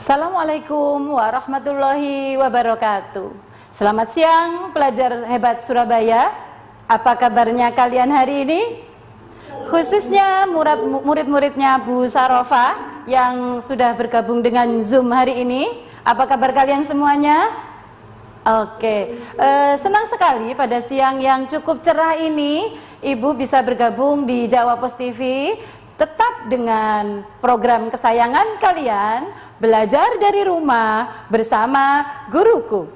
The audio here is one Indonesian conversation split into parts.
Assalamualaikum warahmatullahi wabarakatuh. Selamat siang pelajar hebat Surabaya. Apa kabarnya kalian hari ini? Khususnya murid-muridnya Bu Sarofa yang sudah bergabung dengan Zoom hari ini. Apa kabar kalian semuanya? Oke, senang sekali pada siang yang cukup cerah ini Ibu bisa bergabung di Jawa Pos TV. Tetap dengan program kesayangan kalian, belajar dari rumah bersama guruku.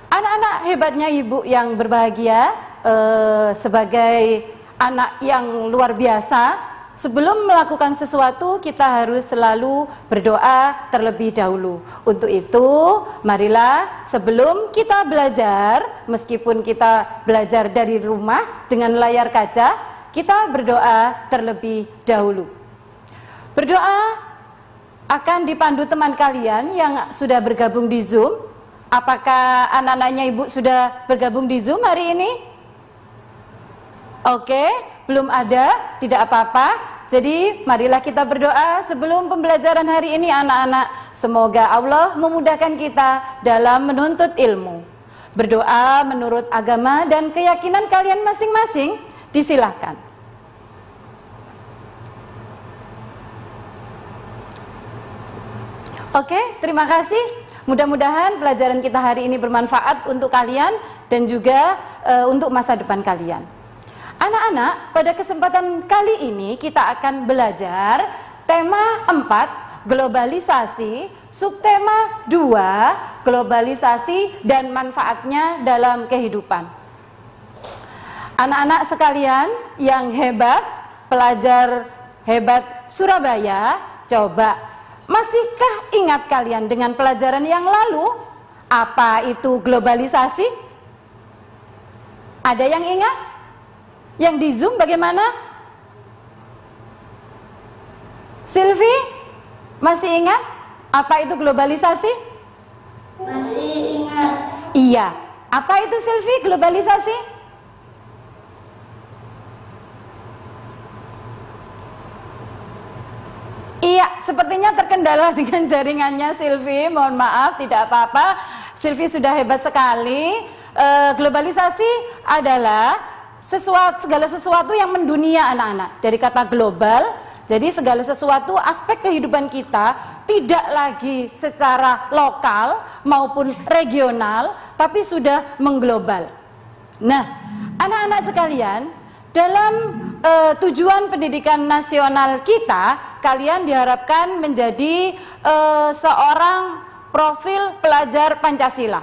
Anak-anak hebatnya Ibu yang berbahagia, sebagai anak yang luar biasa, sebelum melakukan sesuatu kita harus selalu berdoa terlebih dahulu. Untuk itu, marilah sebelum kita belajar, meskipun kita belajar dari rumah dengan layar kaca, kita berdoa terlebih dahulu. Berdoa akan dipandu teman kalian yang sudah bergabung di Zoom. Apakah anak-anaknya Ibu sudah bergabung di Zoom hari ini? Oke, belum ada, tidak apa-apa. Jadi marilah kita berdoa sebelum pembelajaran hari ini anak-anak. Semoga Allah memudahkan kita dalam menuntut ilmu. Berdoa menurut agama dan keyakinan kalian masing-masing. Disilahkan. Oke, terima kasih. Mudah-mudahan pelajaran kita hari ini bermanfaat untuk kalian dan juga untuk masa depan kalian. Anak-anak, pada kesempatan kali ini kita akan belajar tema 4, globalisasi, subtema 2, globalisasi dan manfaatnya dalam kehidupan. Anak-anak sekalian yang hebat, pelajar hebat Surabaya, coba masihkah ingat kalian dengan pelajaran yang lalu? Apa itu globalisasi? Ada yang ingat? Yang di Zoom bagaimana? Silvi, masih ingat? Apa itu globalisasi? Masih ingat. Iya. Apa itu Silvi, globalisasi? Iya, sepertinya terkendala dengan jaringannya Silvi. Mohon maaf, tidak apa-apa. Silvi sudah hebat sekali. Globalisasi adalah segala sesuatu yang mendunia anak-anak. Dari kata global, jadi segala sesuatu aspek kehidupan kita tidak lagi secara lokal maupun regional, tapi sudah mengglobal. Nah, anak-anak sekalian, dalam tujuan pendidikan nasional kita, kalian diharapkan menjadi seorang profil pelajar Pancasila,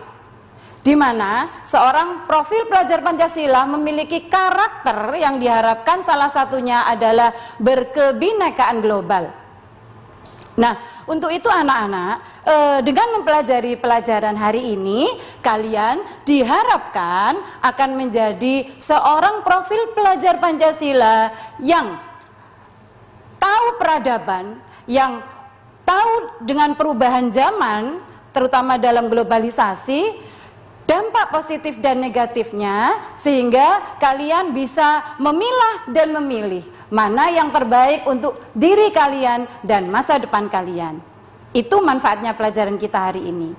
di mana seorang profil pelajar Pancasila memiliki karakter yang diharapkan salah satunya adalah berkebinekaan global. Nah, untuk itu anak-anak, dengan mempelajari pelajaran hari ini, kalian diharapkan akan menjadi seorang profil pelajar Pancasila yang tahu peradaban, yang tahu dengan perubahan zaman, terutama dalam globalisasi, dampak positif dan negatifnya, sehingga kalian bisa memilah dan memilih mana yang terbaik untuk diri kalian dan masa depan kalian. Itu manfaatnya pelajaran kita hari ini.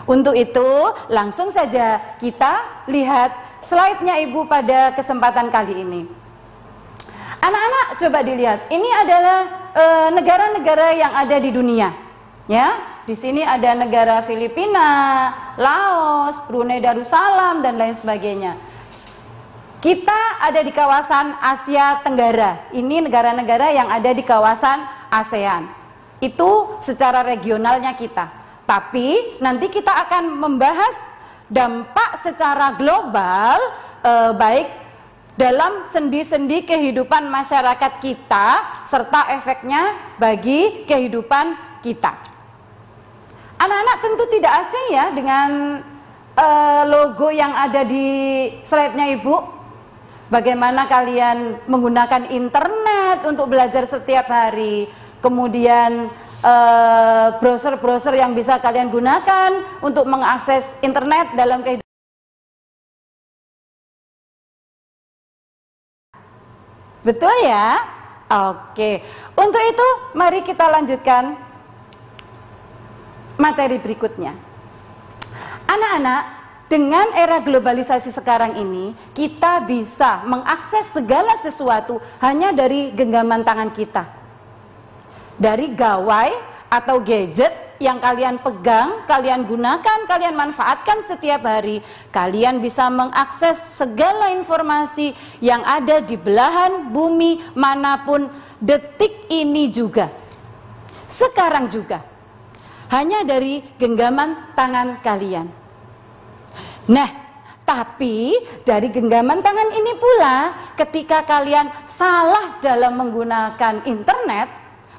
Untuk itu, langsung saja kita lihat slide-nya Ibu pada kesempatan kali ini. Anak-anak coba dilihat, ini adalah negara-negara yang ada di dunia, ya. Di sini ada negara Filipina, Laos, Brunei Darussalam dan lain sebagainya. Kita ada di kawasan Asia Tenggara. Ini negara-negara yang ada di kawasan ASEAN. Itu secara regionalnya kita. Tapi nanti kita akan membahas dampak secara global, baik dalam sendi-sendi kehidupan masyarakat kita serta efeknya bagi kehidupan kita. Anak-anak tentu tidak asing ya dengan logo yang ada di slide-nya Ibu. Bagaimana kalian menggunakan internet untuk belajar setiap hari. Kemudian browser-browser yang bisa kalian gunakan untuk mengakses internet dalam kehidupan. Betul ya? Oke. Untuk itu mari kita lanjutkan. materi berikutnya. Anak-anak, dengan era globalisasi sekarang ini, kita bisa mengakses segala sesuatu hanya dari genggaman tangan kita. Dari gawai atau gadget yang kalian pegang, kalian gunakan, kalian manfaatkan setiap hari, kalian bisa mengakses segala informasi yang ada di belahan bumi manapun detik ini juga. Sekarang juga. Hanya dari genggaman tangan kalian. Nah, tapi dari genggaman tangan ini pula, ketika kalian salah dalam menggunakan internet,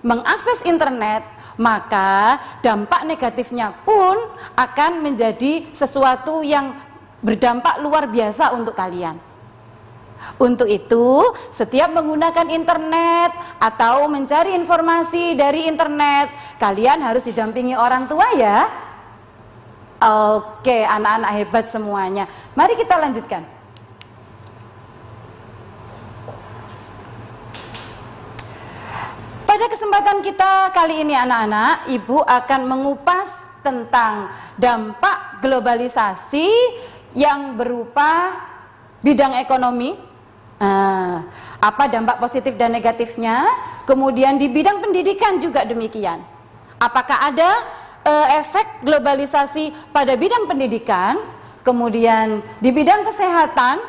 mengakses internet, maka dampak negatifnya pun akan menjadi sesuatu yang berdampak luar biasa untuk kalian. Untuk itu, setiap menggunakan internet atau mencari informasi dari internet, kalian harus didampingi orang tua ya. Oke, anak-anak hebat semuanya. Mari kita lanjutkan. Pada kesempatan kita kali ini anak-anak, Ibu akan mengupas tentang dampak globalisasi yang berupa bidang ekonomi. Apa dampak positif dan negatifnya? Kemudian di bidang pendidikan juga demikian. Apakah ada efek globalisasi pada bidang pendidikan? Kemudian di bidang kesehatan,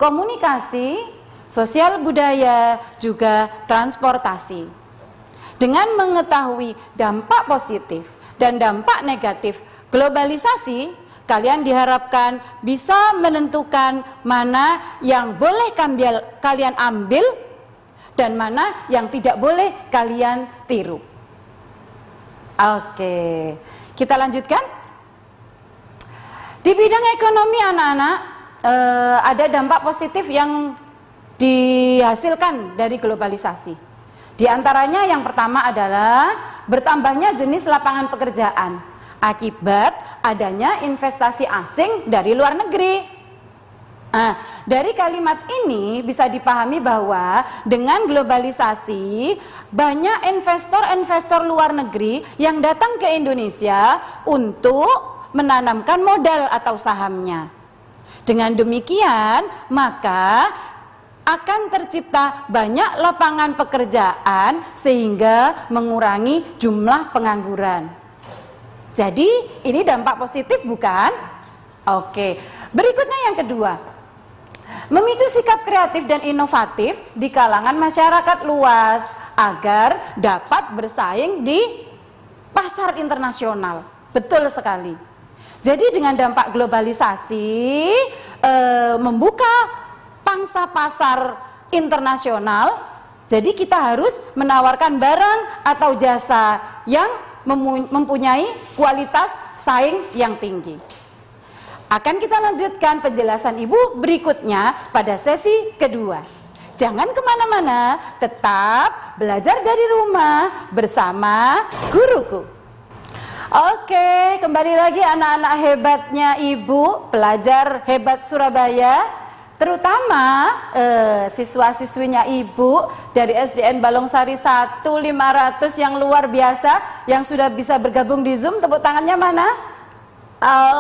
komunikasi, sosial budaya, juga transportasi. Dengan mengetahui dampak positif dan dampak negatif globalisasi, kalian diharapkan bisa menentukan mana yang boleh kalian ambil dan mana yang tidak boleh kalian tiru. Oke, kita lanjutkan. Di bidang ekonomi anak-anak, ada dampak positif yang dihasilkan dari globalisasi. Di antaranya yang pertama adalah bertambahnya jenis lapangan pekerjaan akibat adanya investasi asing dari luar negeri. Dari kalimat ini bisa dipahami bahwa dengan globalisasi banyak investor-investor luar negeri yang datang ke Indonesia untuk menanamkan modal atau sahamnya. Dengan demikian, maka akan tercipta banyak lapangan pekerjaan sehingga mengurangi jumlah pengangguran. Jadi ini dampak positif bukan? Oke, berikutnya yang kedua, memicu sikap kreatif dan inovatif di kalangan masyarakat luas agar dapat bersaing di pasar internasional. Betul sekali. Jadi dengan dampak globalisasi membuka pangsa pasar internasional, jadi kita harus menawarkan barang atau jasa yang mempunyai kualitas saing yang tinggi. Akan kita lanjutkan penjelasan Ibu berikutnya pada sesi kedua. Jangan kemana-mana, tetap belajar dari rumah bersama guruku. Oke, kembali lagi anak-anak hebatnya Ibu, pelajar hebat Surabaya. Terutama siswa-siswinya Ibu dari SDN Balongsari 1 500 yang luar biasa, yang sudah bisa bergabung di Zoom, tepuk tangannya mana?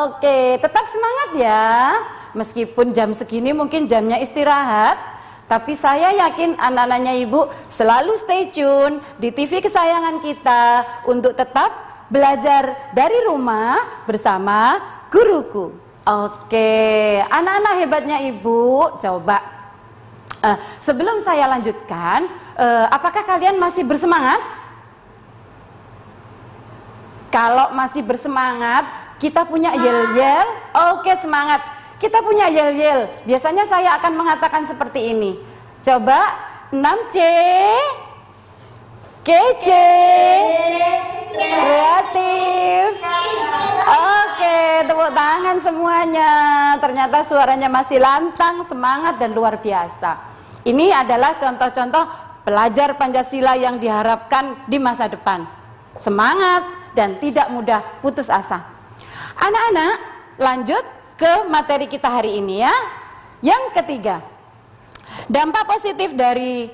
Oke, tetap semangat ya. Meskipun jam segini mungkin jamnya istirahat, tapi saya yakin anak-anaknya Ibu selalu stay tune di TV kesayangan kita untuk tetap belajar dari rumah bersama guruku. Oke, anak-anak hebatnya Ibu, coba sebelum saya lanjutkan, apakah kalian masih bersemangat? Kalau masih bersemangat, kita punya yel-yel. Oke, semangat. Kita punya yel-yel. Biasanya saya akan mengatakan seperti ini. Coba 6C, kece, kreatif. Oke, tepuk tangan semuanya. Ternyata suaranya masih lantang, semangat dan luar biasa. Ini adalah contoh-contoh pelajar Pancasila yang diharapkan di masa depan. Semangat dan tidak mudah putus asa. Anak-anak, lanjut ke materi kita hari ini ya. Yang ketiga, dampak positif dari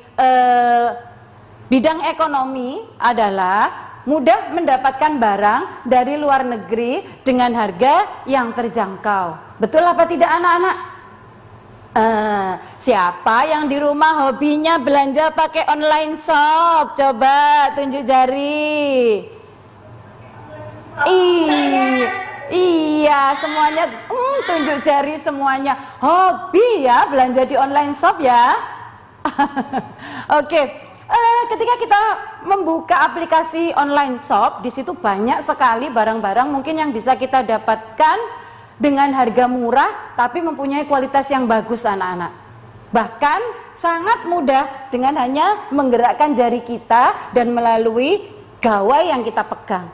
bidang ekonomi adalah mudah mendapatkan barang dari luar negeri dengan harga yang terjangkau. Betul apa tidak anak-anak? Siapa yang di rumah hobinya belanja pakai online shop? Coba tunjuk jari. Iya, semuanya tunjuk jari semuanya. Hobi ya belanja di online shop ya. Oke. Ketika kita membuka aplikasi online shop, di situ banyak sekali barang-barang mungkin yang bisa kita dapatkan dengan harga murah tapi mempunyai kualitas yang bagus anak-anak. Bahkan sangat mudah dengan hanya menggerakkan jari kita dan melalui gawai yang kita pegang.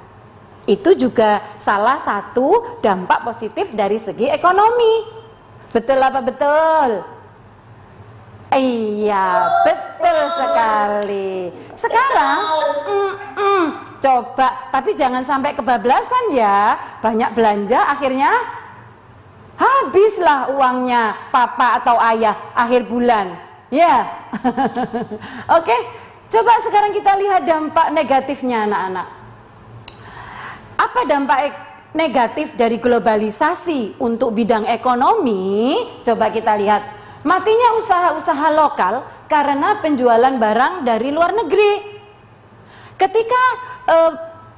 Itu juga salah satu dampak positif dari segi ekonomi. Betul apa betul? Iya, betul sekali. Sekarang, coba, tapi jangan sampai kebablasan ya. Banyak belanja, akhirnya habislah uangnya papa atau ayah akhir bulan. Ya, oke. Coba sekarang kita lihat dampak negatifnya anak-anak. Apa dampak negatif dari globalisasi untuk bidang ekonomi? Coba kita lihat. Matinya usaha-usaha lokal karena penjualan barang dari luar negeri. Ketika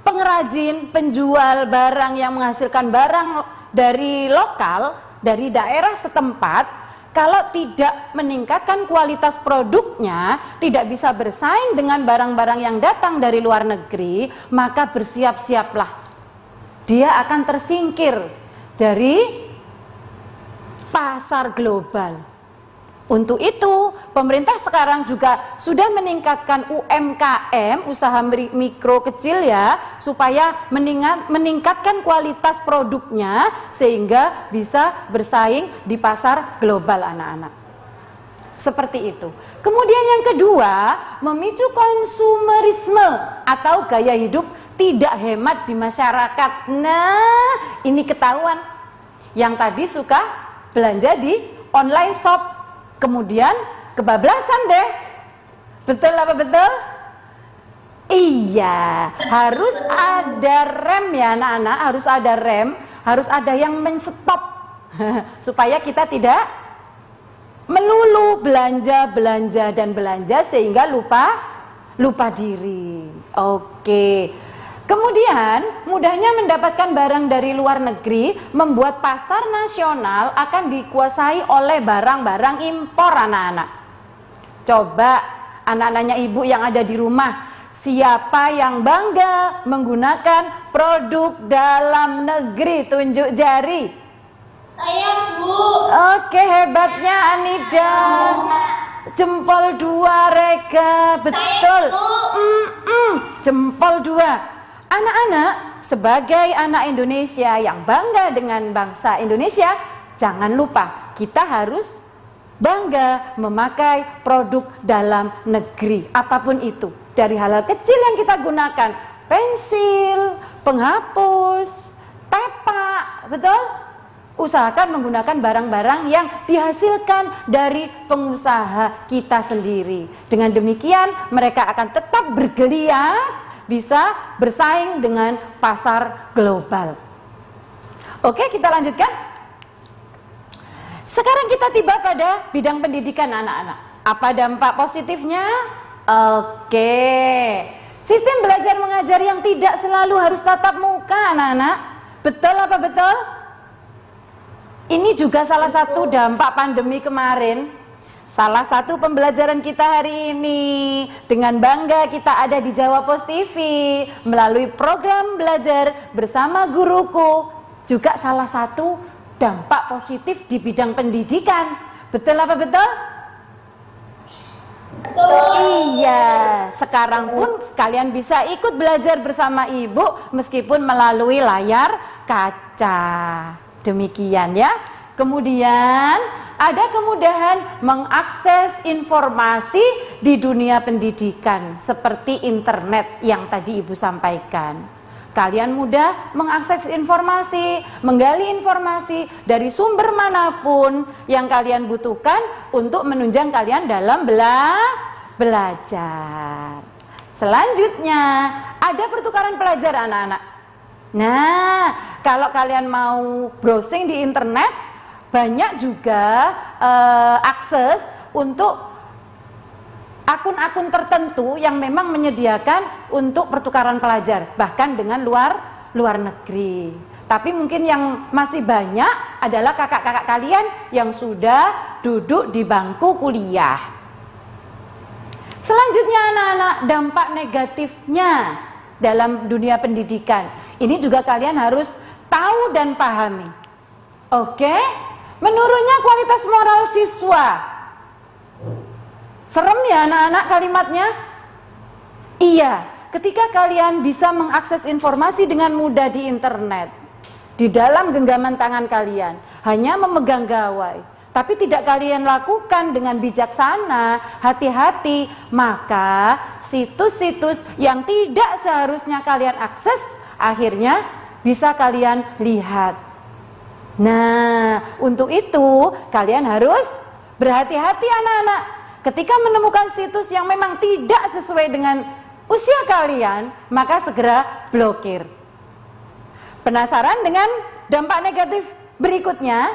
pengrajin, penjual barang yang menghasilkan barang dari lokal, dari daerah setempat, kalau tidak meningkatkan kualitas produknya, tidak bisa bersaing dengan barang-barang yang datang dari luar negeri, maka bersiap-siaplah. Dia akan tersingkir dari pasar global. Untuk itu, pemerintah sekarang juga sudah meningkatkan UMKM, usaha mikro kecil ya, supaya meningkatkan kualitas produknya sehingga bisa bersaing di pasar global anak-anak. Seperti itu. Kemudian yang kedua, memicu konsumerisme atau gaya hidup tidak hemat di masyarakat. Nah, ini ketahuan. Yang tadi suka belanja di online shop. Kemudian kebablasan deh. Betul apa betul? Iya, harus ada rem ya anak-anak, harus ada rem, harus ada yang men-stop supaya kita tidak melulu belanja dan belanja sehingga lupa diri. Oke. Kemudian, mudahnya mendapatkan barang dari luar negeri membuat pasar nasional akan dikuasai oleh barang-barang impor anak-anak. Coba anak-anaknya ibu yang ada di rumah, siapa yang bangga menggunakan produk dalam negeri? Tunjuk jari. Saya, Bu. Oke, hebatnya Anida. Jempol 2 Rega, betul. Jempol 2. Anak-anak, sebagai anak Indonesia yang bangga dengan bangsa Indonesia, jangan lupa kita harus bangga memakai produk dalam negeri, apapun itu. Dari hal-hal kecil yang kita gunakan, pensil, penghapus, tepak, betul? Usahakan menggunakan barang-barang yang dihasilkan dari pengusaha kita sendiri. Dengan demikian, mereka akan tetap bergeliat, bisa bersaing dengan pasar global. Oke, kita lanjutkan. Sekarang kita tiba pada bidang pendidikan anak-anak. Apa dampak positifnya? Oke. Sistem belajar mengajar yang tidak selalu harus tatap muka anak-anak. Betul apa betul? Ini juga salah satu dampak pandemi kemarin. Salah satu pembelajaran kita hari ini. Dengan bangga kita ada di Jawa Pos TV melalui program belajar bersama guruku. Juga salah satu dampak positif di bidang pendidikan. Betul apa betul? Iya, sekarang pun kalian bisa ikut belajar bersama ibu meskipun melalui layar kaca. Demikian ya. Kemudian ada kemudahan mengakses informasi di dunia pendidikan seperti internet yang tadi ibu sampaikan. Kalian mudah mengakses informasi, menggali informasi dari sumber manapun yang kalian butuhkan untuk menunjang kalian dalam belajar. Selanjutnya, ada pertukaran pelajar anak-anak. Nah, kalau kalian mau browsing di internet, banyak juga akses untuk akun-akun tertentu yang memang menyediakan untuk pertukaran pelajar, bahkan dengan luar negeri. Tapi mungkin yang masih banyak adalah kakak-kakak kalian yang sudah duduk di bangku kuliah. Selanjutnya anak-anak, dampak negatifnya dalam dunia pendidikan. Ini juga kalian harus tahu dan pahami. Oke? Menurunnya kualitas moral siswa. Serem ya anak-anak kalimatnya? Iya, ketika kalian bisa mengakses informasi dengan mudah di internet, di dalam genggaman tangan kalian, hanya memegang gawai, tapi tidak kalian lakukan dengan bijaksana, hati-hati, maka situs-situs yang tidak seharusnya kalian akses, akhirnya bisa kalian lihat. Nah, untuk itu kalian harus berhati-hati anak-anak. Ketika menemukan situs yang memang tidak sesuai dengan usia kalian, maka segera blokir. Penasaran dengan dampak negatif berikutnya?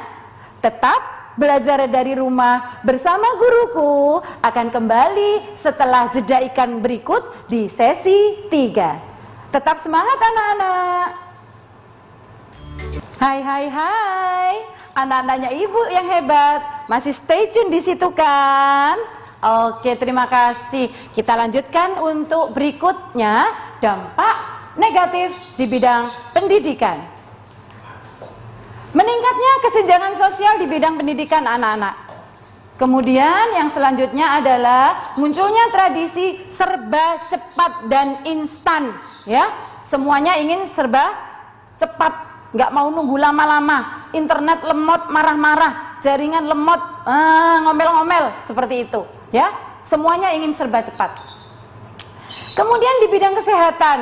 Tetap belajar dari rumah bersama guruku akan kembali setelah jeda iklan berikut di sesi 3. Tetap semangat anak-anak. Hai, anak-anaknya ibu yang hebat, masih stay tune di situ kan? Oke, terima kasih. Kita lanjutkan untuk berikutnya, dampak negatif di bidang pendidikan. Meningkatnya kesenjangan sosial di bidang pendidikan anak-anak. Kemudian yang selanjutnya adalah munculnya tradisi serba cepat dan instan, ya. Semuanya ingin serba cepat, nggak mau nunggu lama-lama. Internet lemot, marah-marah, jaringan lemot, ngomel-ngomel, seperti itu, ya. Semuanya ingin serba cepat. Kemudian di bidang kesehatan,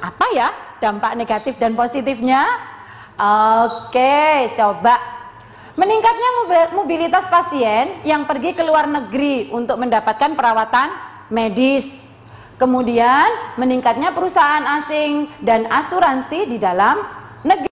apa ya dampak negatif dan positifnya? Oke, coba. Meningkatnya mobilitas pasien yang pergi ke luar negeri untuk mendapatkan perawatan medis. Kemudian meningkatnya perusahaan asing dan asuransi di dalam negeri.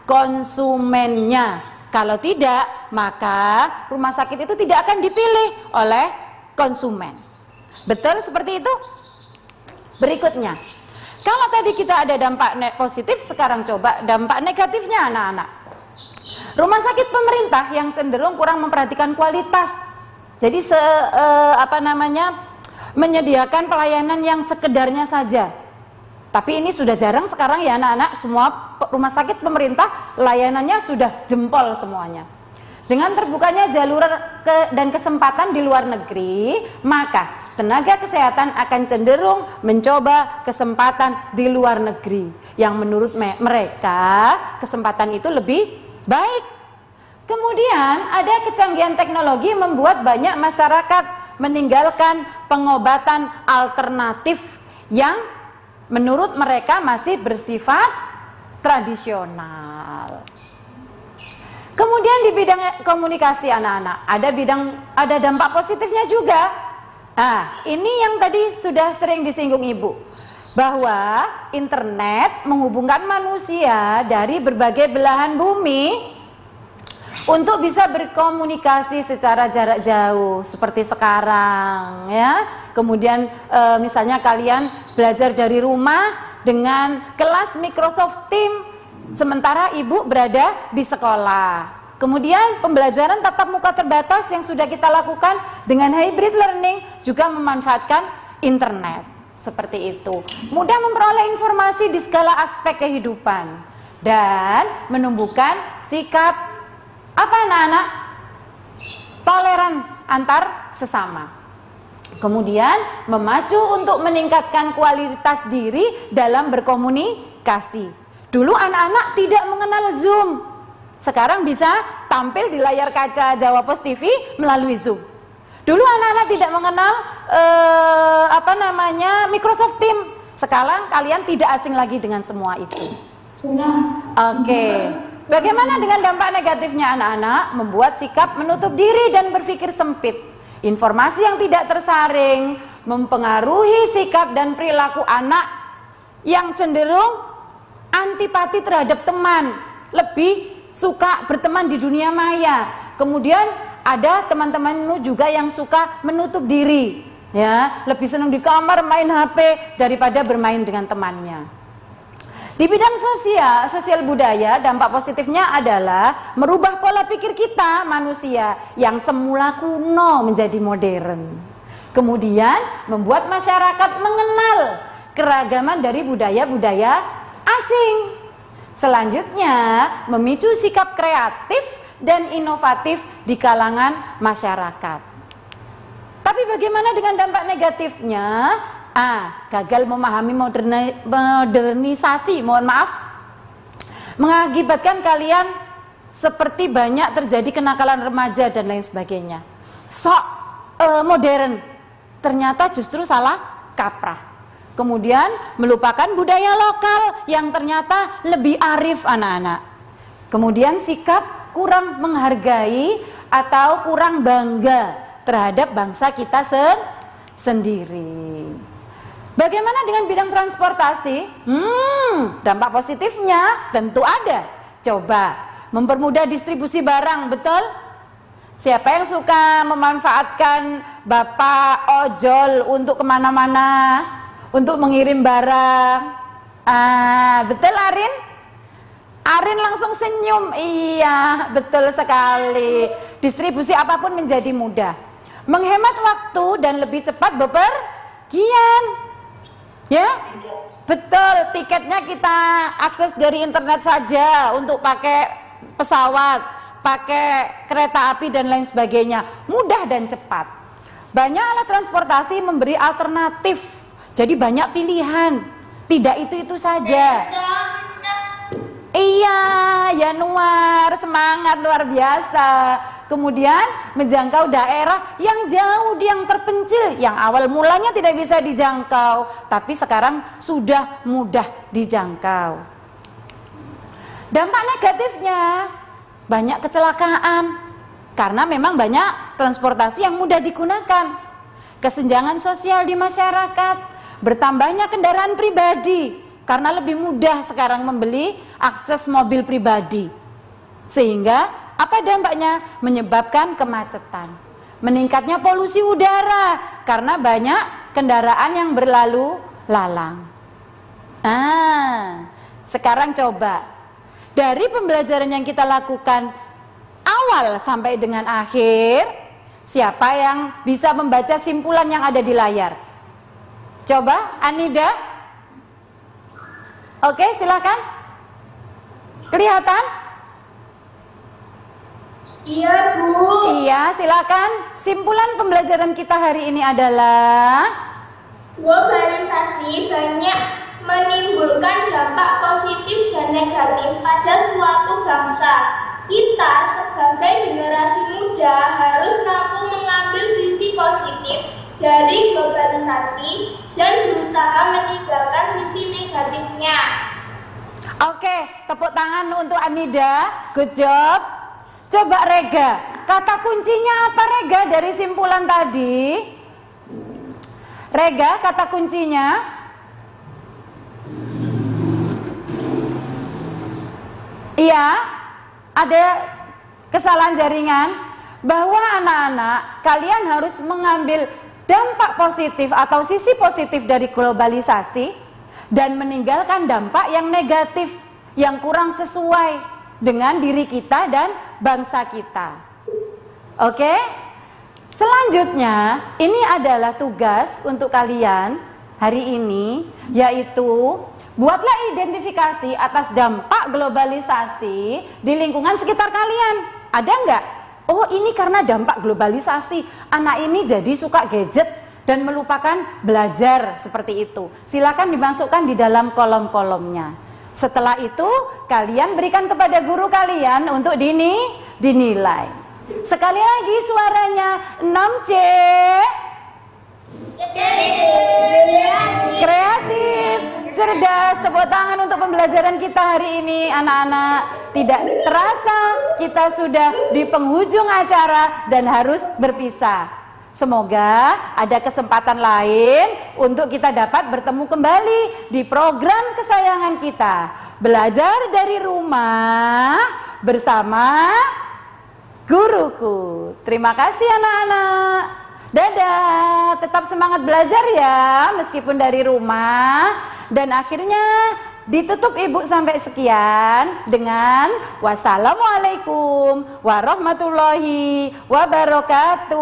Konsumennya. Kalau tidak, maka rumah sakit itu tidak akan dipilih oleh konsumen. Betul seperti itu? Berikutnya, kalau tadi kita ada dampak positif, sekarang coba dampak negatifnya anak-anak. Rumah sakit pemerintah yang cenderung kurang memperhatikan kualitas. Jadi menyediakan pelayanan yang sekedarnya saja. Tapi ini sudah jarang sekarang ya anak-anak, semua rumah sakit pemerintah layanannya sudah jempol semuanya. Dengan terbukanya jalur dan kesempatan di luar negeri, maka tenaga kesehatan akan cenderung mencoba kesempatan di luar negeri yang menurut mereka kesempatan itu lebih baik. Kemudian ada kecanggihan teknologi membuat banyak masyarakat meninggalkan pengobatan alternatif yang menurut mereka masih bersifat tradisional. Kemudian di bidang komunikasi anak-anak, ada dampak positifnya juga. Nah, ini yang tadi sudah sering disinggung Ibu, bahwa internet menghubungkan manusia dari berbagai belahan bumi untuk bisa berkomunikasi secara jarak jauh seperti sekarang, ya. Kemudian misalnya kalian belajar dari rumah dengan kelas Microsoft Teams, sementara ibu berada di sekolah. Kemudian pembelajaran tatap muka terbatas yang sudah kita lakukan dengan hybrid learning juga memanfaatkan internet. Seperti itu. Mudah memperoleh informasi di segala aspek kehidupan dan menumbuhkan sikap apa anak-anak? Toleran antar sesama. Kemudian memacu untuk meningkatkan kualitas diri dalam berkomunikasi. Dulu anak-anak tidak mengenal Zoom. Sekarang bisa tampil di layar kaca Jawa Pos TV melalui Zoom. Dulu anak-anak tidak mengenal Microsoft Teams. Sekarang kalian tidak asing lagi dengan semua itu. Oke. Bagaimana dengan dampak negatifnya anak-anak? Membuat sikap menutup diri dan berpikir sempit. Informasi yang tidak tersaring mempengaruhi sikap dan perilaku anak yang cenderung antipati terhadap teman, lebih suka berteman di dunia maya. Kemudian ada teman-temanmu juga yang suka menutup diri, ya, lebih senang di kamar main HP daripada bermain dengan temannya. Di bidang sosial budaya, dampak positifnya adalah merubah pola pikir kita manusia yang semula kuno menjadi modern. Kemudian membuat masyarakat mengenal keragaman dari budaya-budaya asing. Selanjutnya, memicu sikap kreatif dan inovatif di kalangan masyarakat. Tapi bagaimana dengan dampak negatifnya? Gagal memahami modernisasi, mengakibatkan kalian seperti banyak terjadi kenakalan remaja dan lain sebagainya. Modern, ternyata justru salah kaprah. Kemudian melupakan budaya lokal yang ternyata lebih arif anak-anak. Kemudian sikap kurang menghargai atau kurang bangga terhadap bangsa kita sendiri. Bagaimana dengan bidang transportasi? Dampak positifnya tentu ada. Coba mempermudah distribusi barang, betul? Siapa yang suka memanfaatkan bapak ojol untuk kemana-mana, untuk mengirim barang? Betul Arin? Arin langsung senyum. Iya, betul sekali. Distribusi apapun menjadi mudah, menghemat waktu dan lebih cepat bepergian. Ya, betul. Tiketnya kita akses dari internet saja untuk pakai pesawat, pakai kereta api dan lain sebagainya, mudah dan cepat. Banyak alat transportasi memberi alternatif. Jadi banyak pilihan, tidak itu-itu saja. Iya, Yanuar, semangat luar biasa. Kemudian menjangkau daerah yang jauh, yang terpencil, yang awal mulanya tidak bisa dijangkau, tapi sekarang sudah mudah dijangkau. Dampak negatifnya, banyak kecelakaan, karena memang banyak transportasi yang mudah digunakan. Kesenjangan sosial di masyarakat, bertambahnya kendaraan pribadi karena lebih mudah sekarang membeli akses mobil pribadi. Sehingga apa dampaknya? Menyebabkan kemacetan, meningkatnya polusi udara karena banyak kendaraan yang berlalu lalang. Sekarang coba dari pembelajaran yang kita lakukan awal sampai dengan akhir, siapa yang bisa membaca simpulan yang ada di layar? Coba, Anida. Oke, silakan. Kelihatan? Iya, Bu. Iya, silakan. Simpulan pembelajaran kita hari ini adalah globalisasi banyak menimbulkan dampak positif dan negatif pada suatu bangsa. Kita sebagai generasi muda harus mampu mengambil sisi positif dari globalisasi dan berusaha meninggalkan sisi negatifnya. Oke, tepuk tangan untuk Anida. Good job. Coba Rega, kata kuncinya apa Rega dari simpulan tadi? Rega, kata kuncinya? Iya, ada kesalahan jaringan. Bahwa anak-anak, kalian harus mengambil dampak positif atau sisi positif dari globalisasi dan meninggalkan dampak yang negatif, yang kurang sesuai dengan diri kita dan bangsa kita. Oke? Selanjutnya, ini adalah tugas untuk kalian hari ini, yaitu buatlah identifikasi atas dampak globalisasi di lingkungan sekitar kalian. Ada enggak? Oh, ini karena dampak globalisasi, anak ini jadi suka gadget dan melupakan belajar, seperti itu. Silakan dimasukkan di dalam kolom-kolomnya. Setelah itu, kalian berikan kepada guru kalian untuk dinilai. Sekali lagi suaranya 6C. Kreatif, cerdas. Tepuk tangan untuk pembelajaran kita hari ini anak-anak. Tidak terasa kita sudah di penghujung acara dan harus berpisah. Semoga ada kesempatan lain untuk kita dapat bertemu kembali di program kesayangan kita. Belajar dari rumah bersama guruku. Terima kasih anak-anak. Dadah, tetap semangat belajar ya meskipun dari rumah. Dan akhirnya ditutup ibu sampai sekian dengan wassalamualaikum warahmatullahi wabarakatuh.